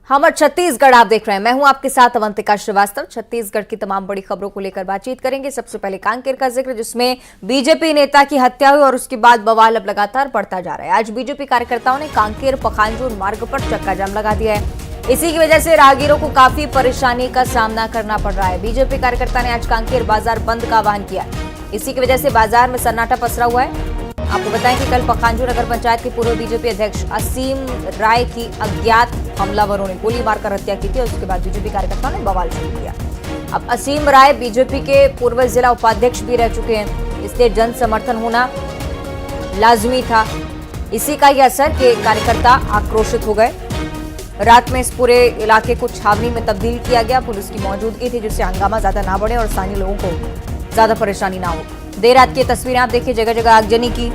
हम छत्तीसगढ़ आप देख रहे हैं। मैं हूं आपके साथ अवंतिका श्रीवास्तव। छत्तीसगढ़ की तमाम बड़ी खबरों को लेकर बातचीत करेंगे। सबसे पहले कांकेर का जिक्र, जिसमें बीजेपी नेता की हत्या हुई और उसके बाद बवाल अब लगातार बढ़ता जा रहा है। आज बीजेपी कार्यकर्ताओं ने कांकेर पखांजूर मार्ग पर चक्का जाम लगा दिया है। इसी की वजह से राहगीरों को काफी परेशानी का सामना करना पड़ रहा है। बीजेपी कार्यकर्ता ने आज कांकेर बाजार बंद का आह्वान किया। इसी की वजह से बाजार में सन्नाटा पसरा हुआ है। आपको बताएं कि कल पखांजूर नगर पंचायत के पूर्व बीजेपी अध्यक्ष असीम राय की अज्ञात हमलावरों ने गोली मारकर हत्या की थी और उसके बाद बीजेपी कार्यकर्ताओं ने बवाल शुरू किया। अब असीम राय बीजेपी के पूर्व जिला उपाध्यक्ष भी रह चुके हैं, इसलिए जन समर्थन होना लाजमी था। इसी का यह असर कि कार्यकर्ता आक्रोशित हो गए। रात में इस पूरे इलाके को छावनी में तब्दील किया गया। पुलिस की मौजूदगी थी, जिससे हंगामा ज्यादा ना बढ़े और स्थानीय लोगों को ज्यादा परेशानी ना हो। देर रात की तस्वीरें आप देखिए, जगह जगह आगजनी की।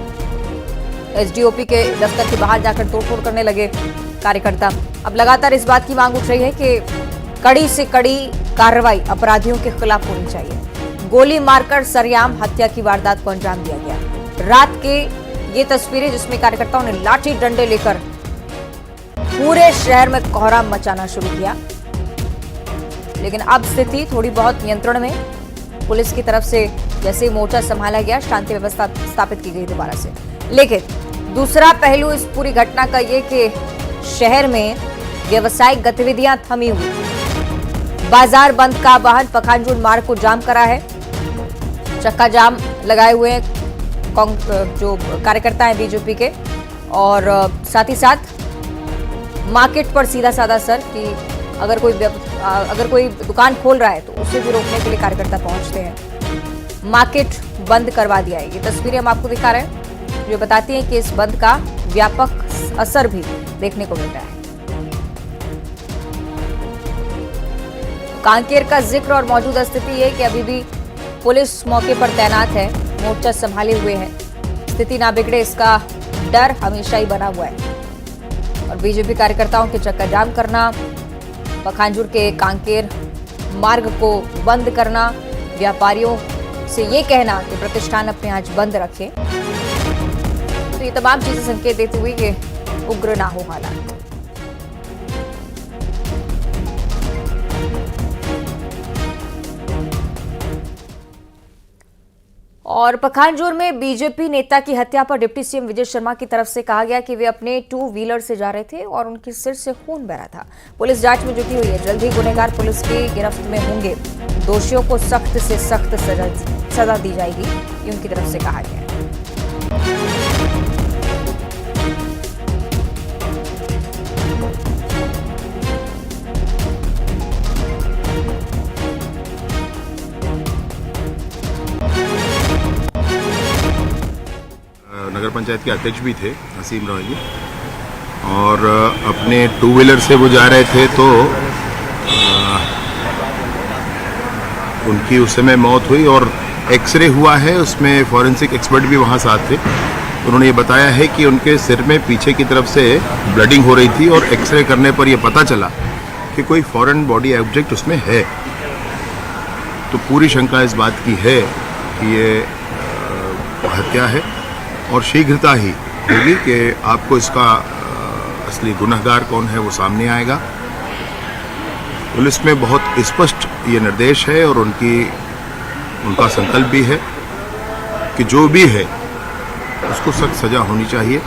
एसडीओपी के दफ्तर के बाहर जाकर तोड़फोड़ करने लगे कार्यकर्ता। अब लगातार इस बात की मांग उठ रही है कि कड़ी से कड़ी कार्रवाई अपराधियों के खिलाफ होनी चाहिए। गोली मारकर सरेआम हत्या की वारदात को अंजाम दिया गया। रात के ये तस्वीरें, जिसमें कार्यकर्ताओं ने लाठी डंडे लेकर पूरे शहर में कोहराम मचाना शुरू किया, लेकिन अब स्थिति थोड़ी बहुत नियंत्रण में। पुलिस की तरफ से जैसे ही मोर्चा संभाला गया, शांति व्यवस्था स्थापित की गई दोबारा से। लेकिन दूसरा पहलू इस पूरी घटना का ये कि शहर में व्यावसायिक गतिविधियां थमी हुई। बाजार बंद का वाहन पखांजूर मार्ग को जाम करा है। चक्का जाम लगाए हुए हैं जो कार्यकर्ता हैं बीजेपी के, और साथ ही साथ मार्केट पर सीधा साधा असर कि अगर कोई दुकान खोल रहा है तो उसे भी रोकने के लिए कार्यकर्ता पहुंचते हैं। मार्केट बंद करवा दिया है। ये तस्वीरें हम आपको दिखा रहे हैं, जो बताती हैं कि इस बंद का व्यापक असर भी देखने को मिल रहा है। कांकेर का जिक्र और मौजूदा स्थिति है कि अभी भी पुलिस मौके पर तैनात है, मोर्चा संभाले हुए है। स्थिति ना बिगड़े इसका डर हमेशा ही बना हुआ है। और बीजेपी कार्यकर्ताओं के चक्का जाम करना, पखांजूर के कांकेर मार्ग को बंद करना, व्यापारियों से ये कहना कि प्रतिष्ठान अपने आज बंद रखें, तो ये तमाम चीजें संकेत देती हुई कि उग्र ना हो हालात। और पखांजूर में बीजेपी नेता की हत्या पर डिप्टी सीएम विजय शर्मा की तरफ से कहा गया कि वे अपने 2 व्हीलर से जा रहे थे और उनके सिर से खून बह रहा था। पुलिस जांच में जुटी हुई है। जल्द ही गुनहगार पुलिस की गिरफ्त में होंगे। दोषियों को सख्त से सख्त सजा दी जाएगी, ये उनकी तरफ से कहा गया है। नगर पंचायत के अध्यक्ष भी थे असीम राय जी, और अपने 2 व्हीलर से वो जा रहे थे तो उनकी उस समय मौत हुई और एक्सरे हुआ है। उसमें फॉरेंसिक एक्सपर्ट भी वहाँ साथ थे। उन्होंने ये बताया है कि उनके सिर में पीछे की तरफ से ब्लडिंग हो रही थी और एक्सरे करने पर यह पता चला कि कोई फॉरेन बॉडी ऑब्जेक्ट उसमें है। तो पूरी शंका इस बात की है कि ये हत्या है और शीघ्रता ही होगी कि आपको इसका असली गुनहगार कौन है वो सामने आएगा। पुलिस में बहुत स्पष्ट ये निर्देश है और उनका संकल्प भी है कि जो भी है उसको सख्त सजा होनी चाहिए।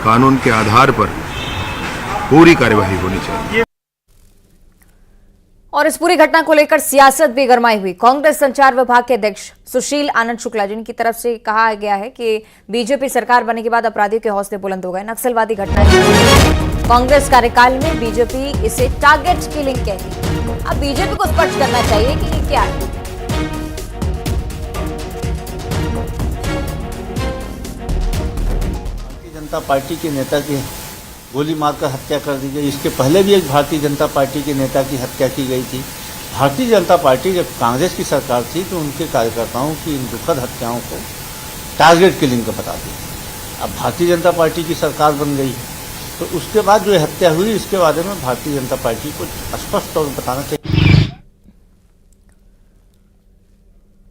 कानून के आधार पर पूरी कार्यवाही होनी चाहिए। और इस पूरी घटना को लेकर सियासत भी गरमाई हुई। कांग्रेस संचार विभाग के अध्यक्ष सुशील आनंद शुक्ला, जिनकी तरफ से कहा गया है कि बीजेपी सरकार बनने के बाद अपराधियों के हौसले बुलंद हो गए। नक्सलवादी घटना कांग्रेस कार्यकाल में बीजेपी इसे टारगेट किलिंग कहती। अब बीजेपी को स्पष्ट करना चाहिए कि ये क्या है। भारतीय जनता पार्टी के नेता की गोली मारकर हत्या कर दी गई। इसके पहले भी एक भारतीय जनता पार्टी के नेता की हत्या की गई थी। भारतीय जनता पार्टी जब कांग्रेस की सरकार थी तो उनके कार्यकर्ताओं की इन दुखद हत्याओं को टारगेट किलिंग का बता दिया। अब भारतीय जनता पार्टी की सरकार बन गई है तो उसके बाद जो हत्या हुई, इसके बारे में भारतीय जनता पार्टी को स्पष्ट तौर पर बताना चाहिए।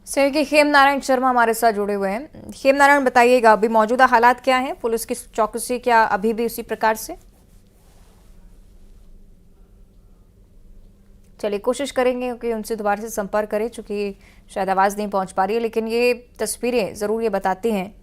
सहयोगी खेम नारायण शर्मा हमारे साथ जुड़े हुए हैं। खेम नारायण, बताइएगा अभी मौजूदा हालात क्या हैं? पुलिस की चौकसी क्या अभी भी उसी प्रकार से? चलिए कोशिश करेंगे कि उनसे दोबारा से संपर्क करें, चूंकि शायद आवाज़ नहीं पहुंच पा रही है। लेकिन ये तस्वीरें ज़रूर ये बताती हैं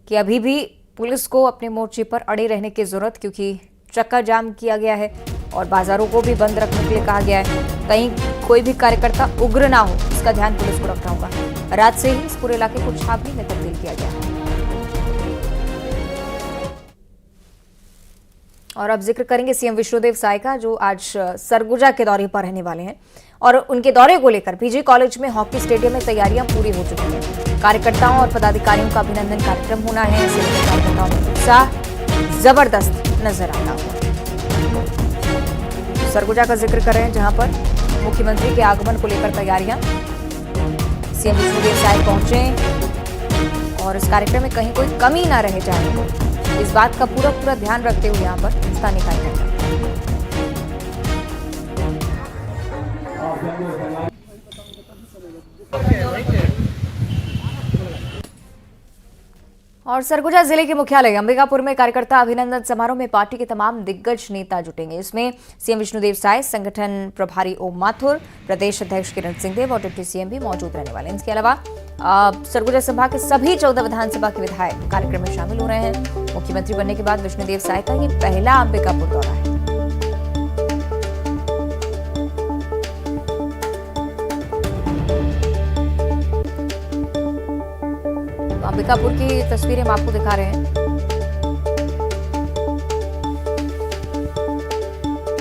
कि अभी भी पुलिस को अपने मोर्चे पर अड़े रहने की ज़रूरत, क्योंकि चक्का जाम किया गया है और बाजारों को भी बंद रखने के लिए कहा गया है। कहीं कोई भी कार्यकर्ता उग्र ना हो, इसका ध्यान पुलिस को रखना होगा। रात से ही इस पूरे इलाके को छावनी में तब्दील किया गया है। और अब जिक्र करेंगे सीएम विष्णुदेव साय का, जो आज सरगुजा के दौरे पर रहने वाले हैं और उनके दौरे को लेकर पीजी कॉलेज में हॉकी स्टेडियम में तैयारियां पूरी हो चुकी हैं। कार्यकर्ताओं और पदाधिकारियों का अभिनंदन कार्यक्रम होना है। ऐसे में कार्यकर्ताओं में उत्साह जबरदस्त नजर आता हुआ। सरगुजा का जिक्र कर रहे हैं, जहां पर मुख्यमंत्री के आगमन को लेकर तैयारियां। सीएम विष्णुदेव साय पहुंचे और इस कार्यक्रम में कहीं कोई कमी ना रह जाए, इस बात का पूरा ध्यान रखते हुए यहाँ पर स्थानीय कार्यकर्ता। और सरगुजा जिले के मुख्यालय अंबिकापुर में कार्यकर्ता अभिनंदन समारोह में पार्टी के तमाम दिग्गज नेता जुटेंगे। इसमें सीएम विष्णुदेव साय, संगठन प्रभारी ओम माथुर, प्रदेश अध्यक्ष किरण सिंहदेव और डिप्टी सीएम भी मौजूद रहने वाले हैं। इसके अलावा सरगुजा संभाग के सभी 14 विधानसभा के विधायक कार्यक्रम में शामिल हो रहे हैं। मुख्यमंत्री बनने के बाद विष्णुदेव साय का ये पहला अंबिकापुर दौरा है। अंबिकापुर की तस्वीरें हम आपको दिखा रहे हैं।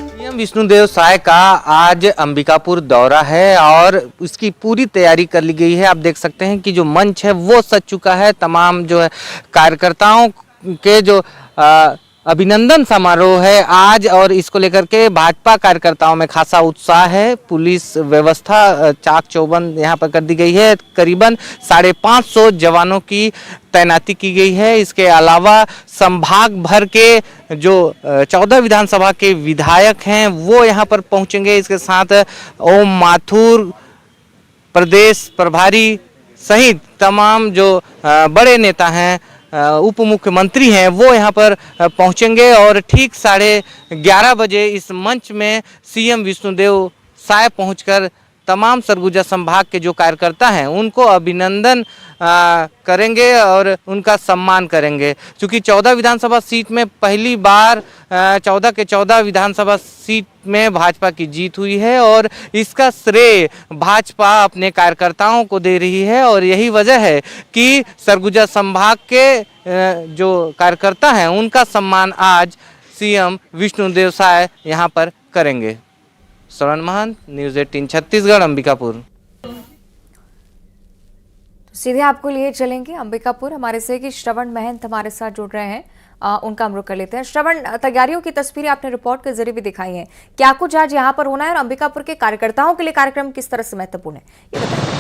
सीएम विष्णुदेव साय का आज अंबिकापुर दौरा है और उसकी पूरी तैयारी कर ली गई है। आप देख सकते हैं कि जो मंच है वो सज चुका है। तमाम जो है कार्यकर्ताओं के जो अभिनंदन समारोह है आज, और इसको लेकर के भाजपा कार्यकर्ताओं में खासा उत्साह है। पुलिस व्यवस्था चाक चौबंद यहाँ पर कर दी गई है। करीबन 550 जवानों की तैनाती की गई है। इसके अलावा संभाग भर के जो 14 विधानसभा के विधायक हैं वो यहाँ पर पहुँचेंगे। इसके साथ ओम माथुर, प्रदेश प्रभारी सहित तमाम जो बड़े नेता हैं, उप मुख्यमंत्री हैं, वो यहाँ पर पहुँचेंगे और ठीक 11:30 बजे इस मंच में सीएम विष्णुदेव साय पहुँचकर तमाम सरगुजा संभाग के जो कार्यकर्ता हैं उनको अभिनंदन करेंगे और उनका सम्मान करेंगे। क्योंकि 14 विधानसभा सीट में पहली बार 14 के 14 विधानसभा सीट में भाजपा की जीत हुई है और इसका श्रेय भाजपा अपने कार्यकर्ताओं को दे रही है। और यही वजह है कि सरगुजा संभाग के जो कार्यकर्ता हैं उनका सम्मान आज सीएम विष्णुदेव साय यहाँ पर करेंगे। श्रवण महंत, न्यूज़ 18 छत्तीसगढ़, अंबिकापुर। सीधे आपको लिए चलेंगे अंबिकापुर। हमारे से कि श्रवण महंत हमारे साथ जुड़ रहे हैं, उनका हम रुख कर लेते हैं। श्रवण, तैयारियों की तस्वीरें आपने रिपोर्ट के जरिए भी दिखाई हैं, क्या कुछ आज यहाँ पर होना है और अंबिकापुर के कार्यकर्ताओं के लिए कार्यक्रम किस तरह से महत्वपूर्ण है, ये बताइए।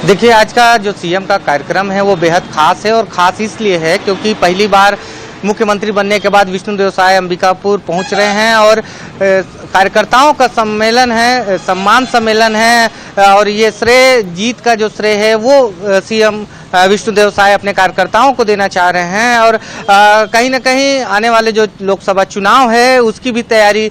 देखिए, आज का जो सीएम का कार्यक्रम है वो बेहद खास है और खास इसलिए है क्योंकि पहली बार मुख्यमंत्री बनने के बाद विष्णुदेव साय अंबिकापुर पहुंच रहे हैं और कार्यकर्ताओं का सम्मेलन है, सम्मान सम्मेलन है और ये श्रेय, जीत का जो श्रेय है वो सीएम विष्णुदेव साय अपने कार्यकर्ताओं को देना चाह रहे हैं। और कहीं ना कहीं आने वाले जो लोकसभा चुनाव है उसकी भी तैयारी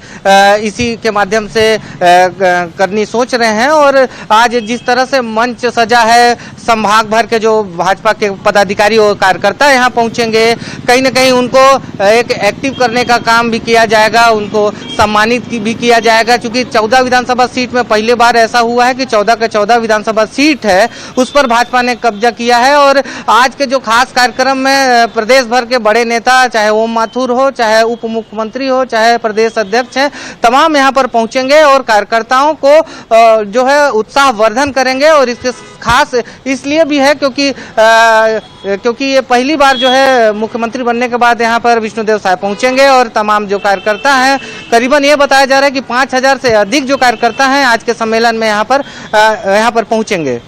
इसी के माध्यम से करनी सोच रहे हैं। और आज जिस तरह से मंच सजा है, संभाग भर के जो भाजपा के पदाधिकारी और कार्यकर्ता यहाँ पहुँचेंगे, कहीं ना कहीं उनको एक एक्टिव करने का काम भी किया जाएगा, उनको सम्मानित भी किया जाएगा। क्योंकि 14 विधानसभा सीट में पहली बार ऐसा हुआ है कि 14 के 14 विधानसभा सीट है उस पर भाजपा ने कब्जा किया है। और आज के जो खास कार्यक्रम में प्रदेश भर के बड़े नेता, चाहे ओम माथुर हो, चाहे उप मुख्यमंत्री हो, चाहे प्रदेश अध्यक्ष हैं, तमाम यहाँ पर पहुंचेंगे और कार्यकर्ताओं को जो है उत्साहवर्धन करेंगे। और इसके खास इसलिए भी है क्योंकि ये पहली बार जो है मुख्यमंत्री बनने के बाद यहाँ पर विष्णुदेव साय पहुंचेंगे और तमाम जो कार्यकर्ता हैं, करीबन ये बताया जा रहा है कि 5000 से अधिक जो कार्यकर्ता हैं आज के सम्मेलन में यहाँ पर पहुंचेंगे।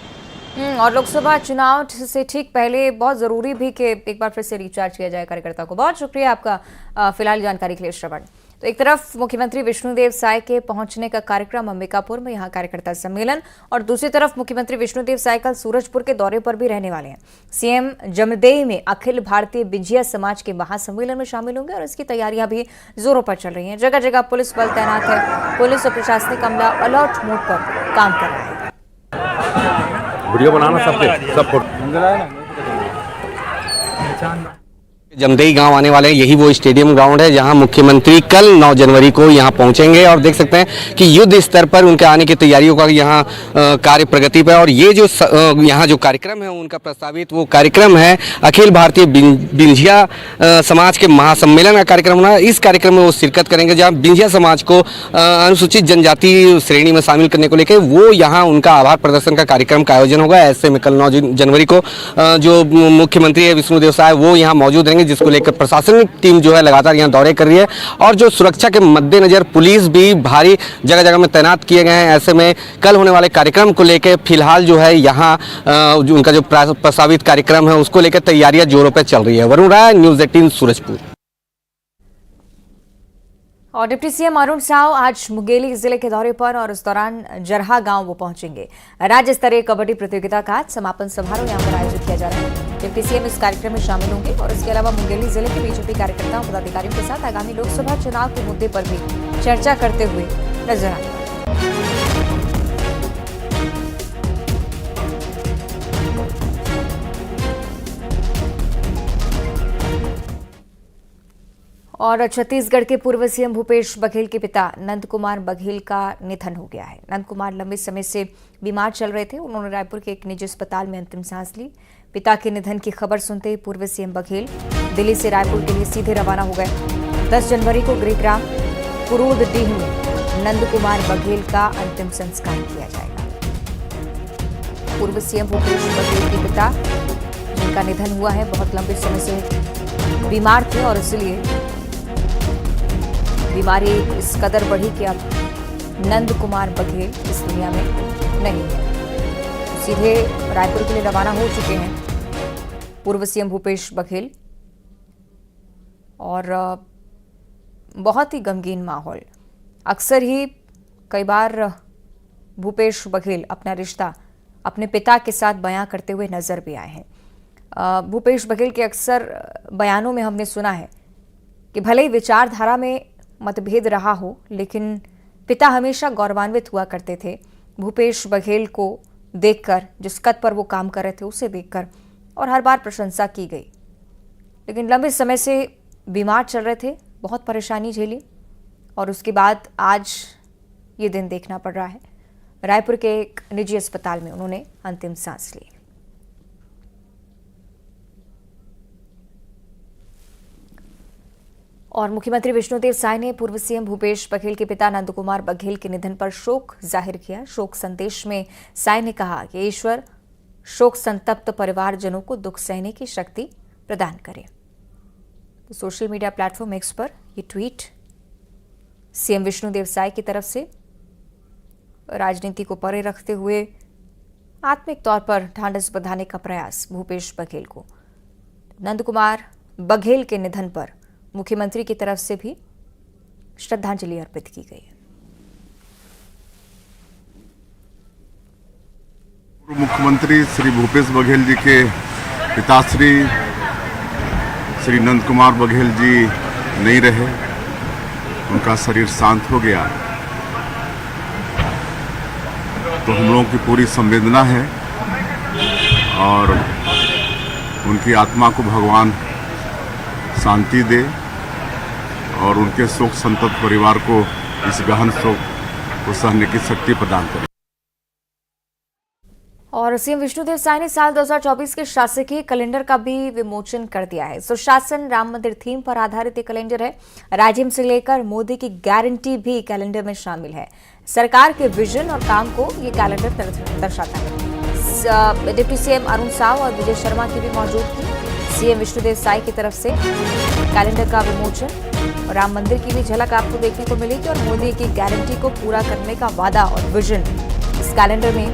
और लोकसभा चुनाव से ठीक पहले बहुत जरूरी भी कि एक बार फिर से रिचार्ज किया जाए कार्यकर्ता को। बहुत शुक्रिया आपका फिलहाल जानकारी के लिए श्रवण। तो एक तरफ मुख्यमंत्री विष्णुदेव साय के पहुंचने का कार्यक्रम अंबिकापुर में, यहां कार्यकर्ता सम्मेलन, और दूसरी तरफ मुख्यमंत्री विष्णुदेव साय कल सूरजपुर के दौरे पर भी रहने वाले हैं। सीएम जमदेई में अखिल भारतीय बिंजिया समाज के महासम्मेलन में शामिल होंगे और इसकी तैयारियां भी जोरों पर चल रही हैं। जगह जगह पुलिस बल तैनात है। पुलिस और प्रशासनिक अमला अलर्ट मोड पर काम कर रहा है। वीडियो बनाना सब जमदेई गांव आने वाले हैं। यही वो स्टेडियम ग्राउंड है जहां मुख्यमंत्री कल 9 जनवरी को यहां पहुंचेंगे और देख सकते हैं कि युद्ध स्तर पर उनके आने की तैयारियों का यहां कार्य प्रगति पर। और ये जो यहां जो कार्यक्रम है उनका प्रस्तावित वो कार्यक्रम है अखिल भारतीय बिंजिया समाज के महासम्मेलन का कार्यक्रम होना। इस कार्यक्रम में वो शिरकत करेंगे जहाँ बिंजिया समाज को अनुसूचित जनजाति श्रेणी में शामिल करने को लेकर वो यहाँ उनका आभार प्रदर्शन का कार्यक्रम का आयोजन होगा। ऐसे में कल 9 जनवरी को जो मुख्यमंत्री है विष्णुदेव साय वो यहाँ मौजूद रहेंगे, जिसको लेकर प्रशासनिक टीम जो है लगातार यहाँ दौरे कर रही है। और जो सुरक्षा के मद्देनजर पुलिस भी भारी जगह जगह में तैनात किए गए हैं। ऐसे में कल होने वाले कार्यक्रम को लेकर फिलहाल जो है यहाँ जो उनका जो प्रस्तावित कार्यक्रम है उसको लेकर तैयारियां जोरों पर चल रही है। वरुण राय, न्यूज़ 18 सूरजपुर। और डिप्टी सीएम अरुण साव आज मुंगेली जिले के दौरे पर और इस दौरान जरहा गांव वो पहुंचेंगे। राज्य स्तरीय कबड्डी प्रतियोगिता का आज समापन समारोह यहां पर आयोजित किया जा रहा है। डिप्टी सीएम इस कार्यक्रम में शामिल होंगे और इसके अलावा मुंगेली जिले के बीजेपी कार्यकर्ताओं पदाधिकारियों के साथ आगामी लोकसभा चुनाव के मुद्दे पर भी चर्चा करते हुए नजर आएंगे। और छत्तीसगढ़ के पूर्व सीएम भूपेश बघेल के पिता नंद कुमार बघेल का निधन हो गया है। नंद कुमार लंबे समय से बीमार चल रहे थे। उन्होंने रायपुर के एक निजी अस्पताल में अंतिम सांस ली। पिता के निधन की खबर सुनते ही पूर्व सीएम बघेल दिल्ली से रायपुर के लिए सीधे रवाना हो गए। 10 जनवरी को गृहग्राम कुरूदडीह में नंद कुमार बघेल का अंतिम संस्कार किया जाएगा। पूर्व सीएम भूपेश बघेल के पिता जिनका निधन हुआ है बहुत लंबे समय से बीमार थे और इसलिए बीमारी इस कदर बढ़ी कि अब नंद कुमार बघेल इस दुनिया में नहीं है। सीधे रायपुर के लिए रवाना हो चुके हैं पूर्व सीएम भूपेश बघेल। और बहुत ही गमगीन माहौल। अक्सर ही कई बार भूपेश बघेल अपना रिश्ता अपने पिता के साथ बयां करते हुए नजर भी आए हैं। भूपेश बघेल के अक्सर बयानों में हमने सुना है कि भले ही विचारधारा में मतभेद रहा हो, लेकिन पिता हमेशा गौरवान्वित हुआ करते थे भूपेश बघेल को देखकर, जिस कद पर वो काम कर रहे थे उसे देखकर, और हर बार प्रशंसा की गई। लेकिन लंबे समय से बीमार चल रहे थे, बहुत परेशानी झेली और उसके बाद आज ये दिन देखना पड़ रहा है। रायपुर के एक निजी अस्पताल में उन्होंने अंतिम सांस ली। और मुख्यमंत्री विष्णुदेव साय ने पूर्व सीएम भूपेश बघेल के पिता नंद कुमार बघेल के निधन पर शोक जाहिर किया। शोक संदेश में साय ने कहा कि ईश्वर शोक संतप्त परिवारजनों को दुख सहने की शक्ति प्रदान करे। तो सोशल मीडिया प्लेटफॉर्म एक्स पर ये ट्वीट सीएम विष्णुदेव साय की तरफ से राजनीति को परे रखते हुए आत्मिक तौर पर ढांढस बंधाने का प्रयास भूपेश बघेल को। नंद कुमार बघेल के निधन पर मुख्यमंत्री की तरफ से भी श्रद्धांजलि अर्पित की गई है। मुख्यमंत्री श्री भूपेश बघेल जी के पिताश्री श्री नंद कुमार बघेल जी नहीं रहे, उनका शरीर शांत हो गया। तो हम लोगों की पूरी संवेदना है और उनकी आत्मा को भगवान शांति दे और उनके शोक संतप्त परिवार को इस गहन शोक को सहने की शक्ति प्रदान करे। और सीएम विष्णुदेव साय ने साल 2024 के शासकीय कैलेंडर का भी विमोचन कर दिया है। सुशासन राम मंदिर थीम पर आधारित ये कैलेंडर है। राजिम से लेकर मोदी की गारंटी भी कैलेंडर में शामिल है। सरकार के विजन और काम को ये कैलेंडर दर्शाता है। डिप्टी सीएम अरुण साव और विजय शर्मा की भी मौजूद थी। सीएम विष्णुदेव साय की तरफ से कैलेंडर का विमोचन और राम मंदिर की भी झलक आपको देखने को मिलेगी और मोदी की गारंटी को पूरा करने का वादा और विजन इस कैलेंडर में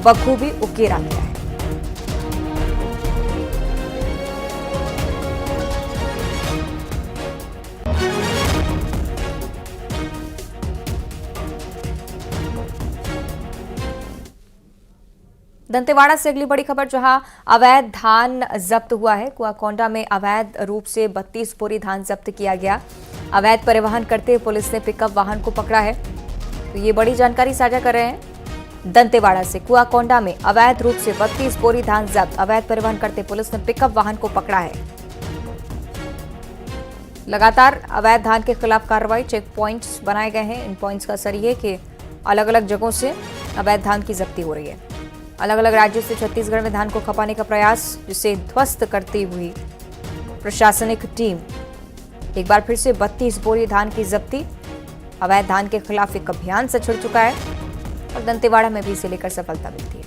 बखूबी उकेरा गया है। दंतेवाड़ा से अगली बड़ी खबर, जहां अवैध धान जब्त हुआ है। कुआकोंडा में अवैध रूप से 32 बोरी धान जब्त किया गया। अवैध परिवहन करते पुलिस ने पिकअप वाहन को पकड़ा है। तो ये बड़ी जानकारी साझा कर रहे हैं दंतेवाड़ा से। कुआकोंडा में अवैध रूप से 32 बोरी धान जब्त, अवैध परिवहन करते पुलिस ने पिकअप वाहन को पकड़ा है। लगातार अवैध धान के खिलाफ कार्रवाई, चेक पॉइंट्स बनाए गए हैं। इन पॉइंट्स का असर ये कि अलग अलग जगहों से अवैध धान की जब्ती हो रही है। अलग अलग राज्यों से छत्तीसगढ़ में धान को खपाने का प्रयास, जिसे ध्वस्त करती हुई प्रशासनिक टीम एक बार फिर से 32 बोरी धान की जब्ती। अवैध धान के खिलाफ एक अभियान से छिड़ चुका है और दंतेवाड़ा में भी इसे लेकर सफलता मिलती है।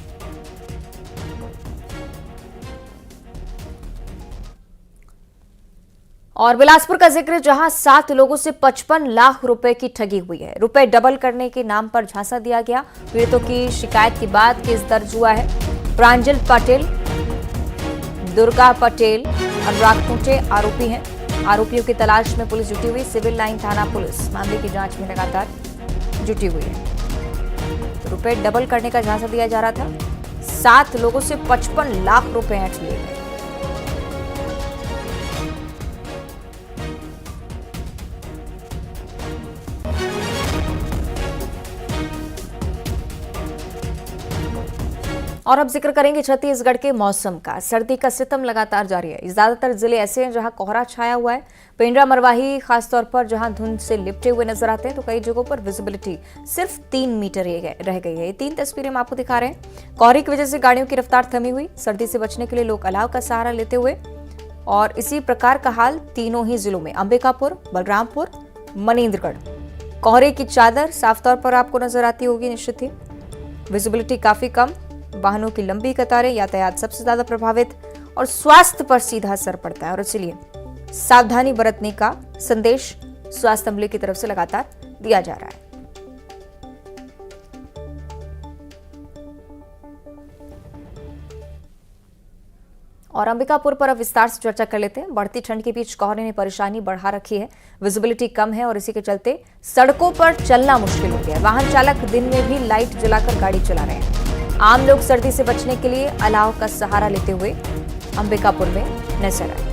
और बिलासपुर का जिक्र, जहां 7 लोगों से 55 लाख रुपए की ठगी हुई है। रुपए डबल करने के नाम पर झांसा दिया गया। पीड़ितों की शिकायत के बाद केस दर्ज हुआ है। प्रांजल पटेल, दुर्गा पटेल, अनुराग खूंटे आरोपी हैं। आरोपियों की तलाश में पुलिस जुटी हुई। सिविल लाइन थाना पुलिस मामले की जांच में लगातार जुटी हुई है। रुपए डबल करने का झांसा दिया जा रहा था। 7 लोगों से 55 लाख रुपए ऐंठ लिए गए। और अब जिक्र करेंगे छत्तीसगढ़ के मौसम का। सर्दी का सितम लगातार जारी है। ज्यादातर जिले ऐसे हैं जहां कोहरा छाया हुआ है। पेंड्रा मरवाही खासतौर पर जहां धुंध से लिपटे हुए नजर आते हैं, तो कई जगहों पर विजिबिलिटी सिर्फ 3 मीटर रह गई है। ये 3 तस्वीरें हम आपको दिखा रहे हैं। कोहरे की वजह से गाड़ियों की रफ्तार थमी हुई। सर्दी से बचने के लिए लोग अलाव का सहारा लेते हुए, और इसी प्रकार का हाल तीनों ही जिलों में, अंबिकापुर, बलरामपुर, मनेन्द्रगढ़। कोहरे की चादर साफ तौर पर आपको नजर आती होगी निश्चित ही। विजिबिलिटी काफी कम, वाहनों की लंबी कतारें, यातायात सबसे ज्यादा प्रभावित, और स्वास्थ्य पर सीधा असर पड़ता है। और इसलिए सावधानी बरतने का संदेश स्वास्थ्य अमले की तरफ से लगातार दिया जा रहा है। और अंबिकापुर पर अब विस्तार से चर्चा कर लेते हैं। बढ़ती ठंड के बीच कोहरे ने परेशानी बढ़ा रखी है। विजिबिलिटी कम है और इसी के चलते सड़कों पर चलना मुश्किल हो गया है। वाहन चालक दिन में भी लाइट जलाकर गाड़ी चला रहे हैं। आम लोग सर्दी से बचने के लिए अलाव का सहारा लेते हुए अंबिकापुर में नजर आए।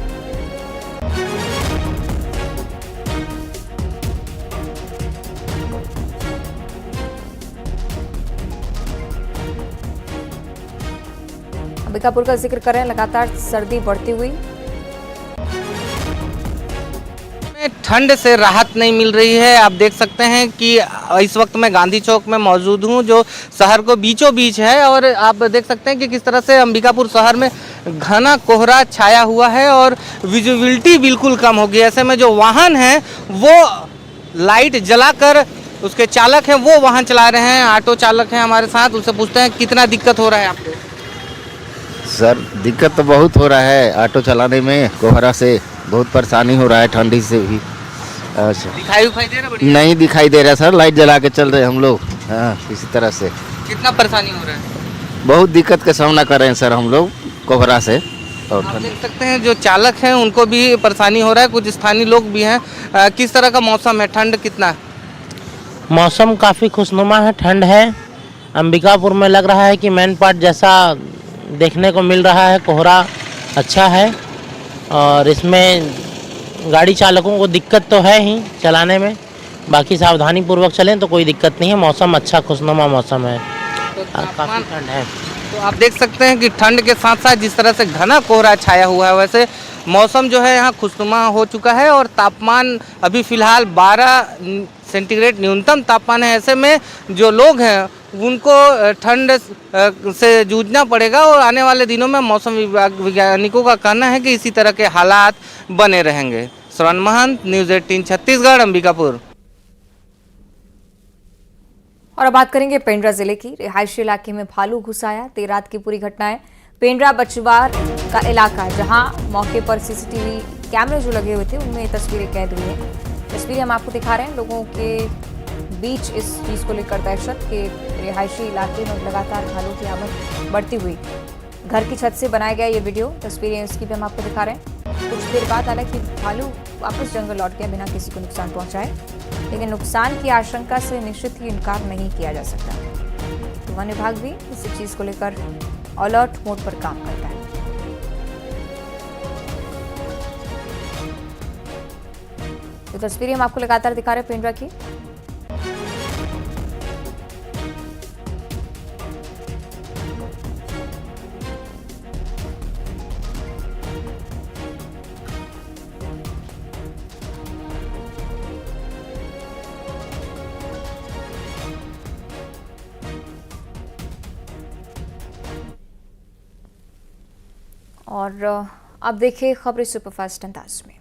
अंबिकापुर का जिक्र करें, लगातार सर्दी बढ़ती हुई। ठंड से राहत नहीं मिल रही है। आप देख सकते हैं कि इस वक्त मैं गांधी चौक में मौजूद हूं, जो शहर को बीचों बीच है, और आप देख सकते हैं कि किस तरह से अंबिकापुर शहर में घना कोहरा छाया हुआ है और विजिबिलिटी बिल्कुल कम हो गई। ऐसे में जो वाहन हैं वो लाइट जलाकर, उसके चालक हैं वो वाहन चला रहे हैं। ऑटो चालक हैं हमारे साथ, उनसे पूछते हैं कितना दिक्कत हो रहा है आपको। सर दिक्कत तो बहुत हो रहा है ऑटो चलाने में। कोहरा से बहुत परेशानी हो रहा है, ठंडी से भी। अच्छा, दिखाई दे रहा है? नहीं दिखाई दे रहा सर, लाइट जला के चल रहे हम लोग। हाँ, इसी तरह से कितना परेशानी हो रहा है? बहुत दिक्कत का सामना कर रहे हैं सर हम लोग कोहरा से। और आप देख सकते हैं जो चालक हैं उनको भी परेशानी हो रहा है, कुछ स्थानीय लोग भी हैं। किस तरह का मौसम है, ठंड कितना? मौसम काफ़ी खुशनुमा है, ठंड है। अंबिकापुर में लग रहा है कि मैन पार्ट जैसा देखने को मिल रहा है। कोहरा अच्छा है और इसमें गाड़ी चालकों को दिक्कत तो है ही चलाने में, बाकी सावधानी पूर्वक चलें तो कोई दिक्कत नहीं है। मौसम अच्छा खुशनुमा मौसम है, काफ़ी ठंड है। तो आप देख सकते हैं कि ठंड के साथ साथ जिस तरह से घना कोहरा छाया हुआ है, वैसे मौसम जो है यहाँ खुशनुमा हो चुका है और तापमान अभी फिलहाल 12 सेंटीग्रेड न्यूनतम तापमान है। ऐसे में जो लोग हैं उनको ठंड से जूझना पड़ेगा और आने वाले दिनों में मौसम वैज्ञानिकों का कहना है कि इसी तरह के हालात बने रहेंगे। श्रवण महंत, न्यूज़ 18 छत्तीसगढ़, अंबिकापुर। और अब बात करेंगे पेंड्रा जिले की। रिहायशी इलाके में भालू घुस आया, देर रात की पूरी घटना है। पेंड्रा बचवार का इलाका, जहां मौके पर सीसीटीवी कैमरे जो लगे हुए थे उनमें तस्वीरें कैद हुई हैं। तस्वीरें हम आपको दिखा रहे हैं। लोगों के बीच इस चीज को लेकर दहशत के रिहायशी इलाके में लगातार भालू की आमद बढ़ती हुई। घर की छत से बनाया गया ये वीडियो, तस्वीरें इसकी भी हम आपको दिखा रहे हैं। कुछ देर बाद हालांकि भालू वापस जंगल लौट गया बिना किसी को नुकसान पहुंचाए, लेकिन नुकसान की आशंका से निश्चित ही इनकार नहीं किया जा सकता। तो वन विभाग भी इसी चीज को लेकर अलर्ट मोड पर काम करता है। तो तस्वीरें हम आपको लगातार दिखा रहे हैं पेंड्रा की। और अब देखिए खबरें सुपरफास्ट अंदाज में।